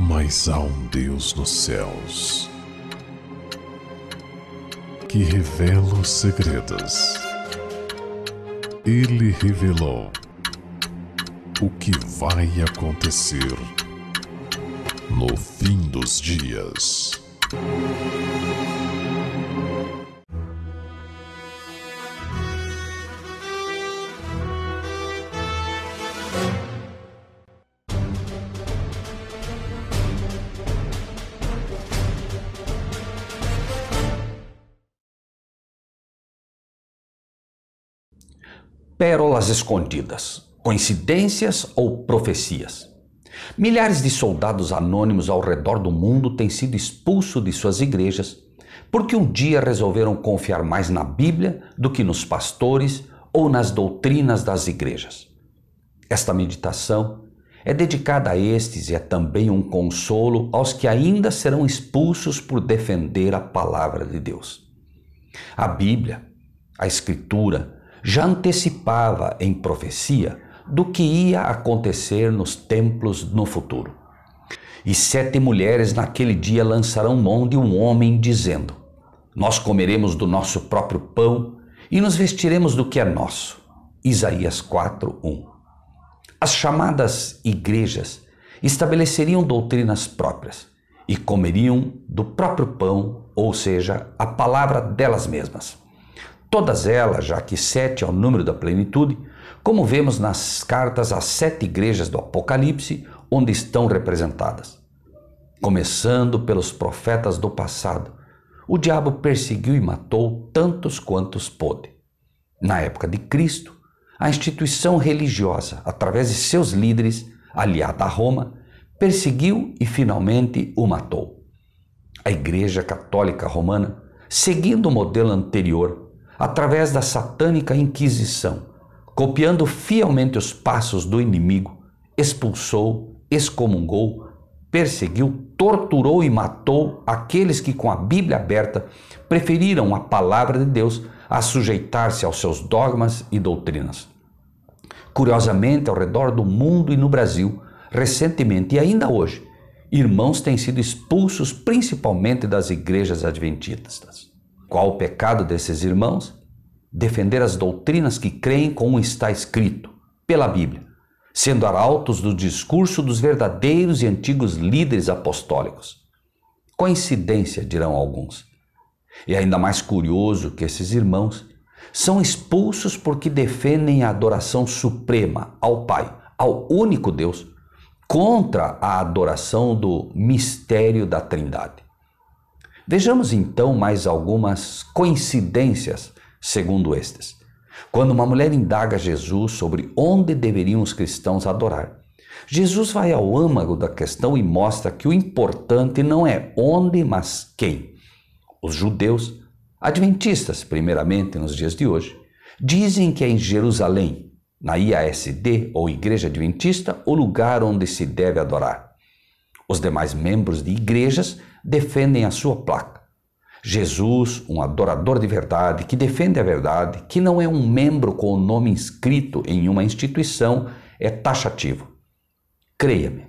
Mas há um Deus nos céus que revela os segredos. Ele revelou o que vai acontecer no fim dos dias. Pérolas escondidas, coincidências ou profecias? Milhares de soldados anônimos ao redor do mundo têm sido expulsos de suas igrejas porque um dia resolveram confiar mais na Bíblia do que nos pastores ou nas doutrinas das igrejas. Esta meditação é dedicada a estes e é também um consolo aos que ainda serão expulsos por defender a palavra de Deus. A Bíblia, a Escritura, já antecipava em profecia do que ia acontecer nos templos no futuro. E 7 mulheres naquele dia lançarão mão de um homem dizendo: nós comeremos do nosso próprio pão e nos vestiremos do que é nosso. Isaías 4:1. As chamadas igrejas estabeleceriam doutrinas próprias e comeriam do próprio pão, ou seja, a palavra delas mesmas. Todas elas, já que 7 é o número da plenitude, como vemos nas cartas às 7 igrejas do Apocalipse, onde estão representadas. Começando pelos profetas do passado, o diabo perseguiu e matou tantos quantos pôde. Na época de Cristo, a instituição religiosa, através de seus líderes, aliada a Roma, perseguiu e finalmente o matou. A Igreja Católica Romana, seguindo o modelo anterior, através da satânica Inquisição, copiando fielmente os passos do inimigo, expulsou, excomungou, perseguiu, torturou e matou aqueles que com a Bíblia aberta preferiram a palavra de Deus a sujeitar-se aos seus dogmas e doutrinas. Curiosamente, ao redor do mundo e no Brasil, recentemente e ainda hoje, irmãos têm sido expulsos principalmente das igrejas adventistas. Qual o pecado desses irmãos? Defender as doutrinas que creem como está escrito, pela Bíblia, sendo arautos do discurso dos verdadeiros e antigos líderes apostólicos. Coincidência, dirão alguns. E ainda mais curioso que esses irmãos são expulsos porque defendem a adoração suprema ao Pai, ao único Deus, contra a adoração do mistério da Trindade. Vejamos então mais algumas coincidências segundo estes. Quando uma mulher indaga Jesus sobre onde deveriam os cristãos adorar, Jesus vai ao âmago da questão e mostra que o importante não é onde, mas quem. Os judeus, adventistas primeiramente nos dias de hoje, dizem que é em Jerusalém, na IASD ou Igreja Adventista, o lugar onde se deve adorar. Os demais membros de igrejas defendem a sua placa. Jesus, um adorador de verdade, que defende a verdade, que não é um membro com o nome inscrito em uma instituição, é taxativo. Creia-me,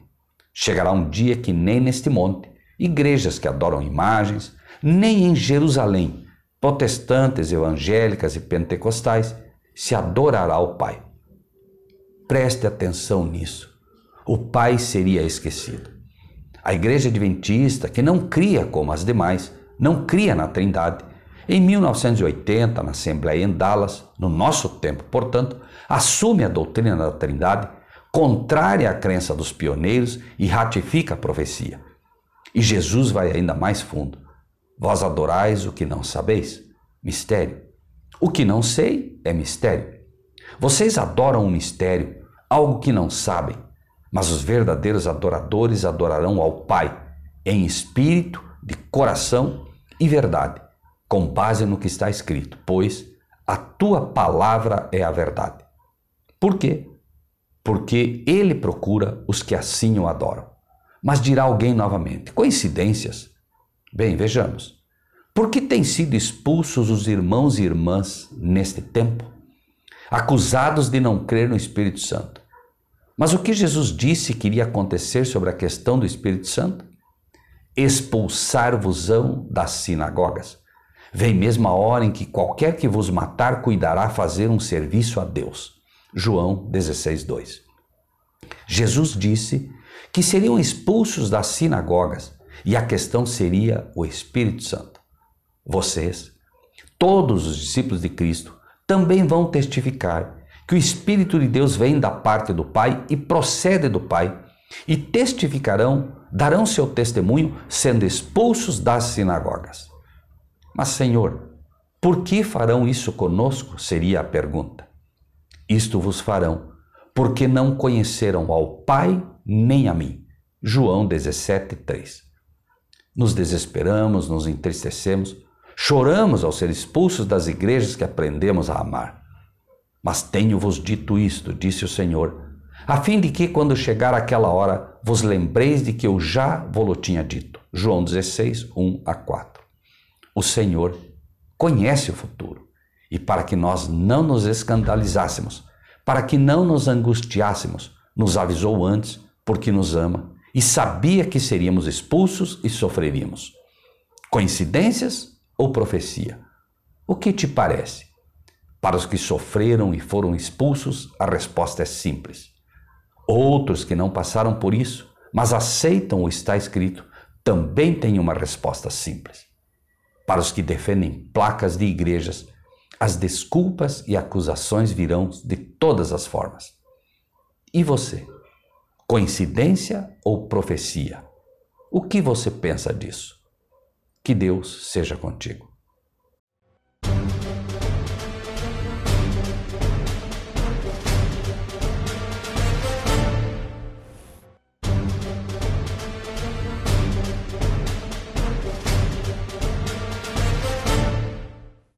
chegará um dia que nem neste monte, igrejas que adoram imagens, nem em Jerusalém, protestantes, evangélicas e pentecostais, se adorará o Pai. Preste atenção nisso. O Pai seria esquecido. A Igreja Adventista, que não cria como as demais, não cria na Trindade, em 1980, na Assembleia em Dallas, no nosso tempo, portanto, assume a doutrina da Trindade, contrária à crença dos pioneiros e ratifica a profecia. E Jesus vai ainda mais fundo. Vós adorais o que não sabeis? Mistério. O que não sei é mistério. Vocês adoram um mistério, algo que não sabem. Mas os verdadeiros adoradores adorarão ao Pai, em espírito, de coração e verdade, com base no que está escrito, pois a tua palavra é a verdade. Por quê? Porque ele procura os que assim o adoram. Mas dirá alguém novamente: coincidências? Bem, vejamos. Por que têm sido expulsos os irmãos e irmãs neste tempo? Acusados de não crer no Espírito Santo. Mas o que Jesus disse que iria acontecer sobre a questão do Espírito Santo? Expulsar-vos-ão das sinagogas. Vem mesmo a hora em que qualquer que vos matar cuidará fazer um serviço a Deus. João 16:2. Jesus disse que seriam expulsos das sinagogas e a questão seria o Espírito Santo. Vocês, todos os discípulos de Cristo, também vão testificar que o Espírito de Deus vem da parte do Pai e procede do Pai, e testificarão, darão seu testemunho, sendo expulsos das sinagogas. Mas, Senhor, por que farão isso conosco? Seria a pergunta. Isto vos farão, porque não conheceram ao Pai nem a mim. João 17:3. Nos desesperamos, nos entristecemos, choramos ao ser expulsos das igrejas que aprendemos a amar. Mas tenho-vos dito isto, disse o Senhor, a fim de que, quando chegar aquela hora, vos lembreis de que eu já vos tinha dito. João 16, 1-4. O Senhor conhece o futuro, e para que nós não nos escandalizássemos, para que não nos angustiássemos, nos avisou antes, porque nos ama, e sabia que seríamos expulsos e sofreríamos. Coincidências ou profecia? O que te parece? Para os que sofreram e foram expulsos, a resposta é simples. Outros que não passaram por isso, mas aceitam o está escrito, também têm uma resposta simples. Para os que defendem placas de igrejas, as desculpas e acusações virão de todas as formas. E você? Coincidência ou profecia? O que você pensa disso? Que Deus seja contigo.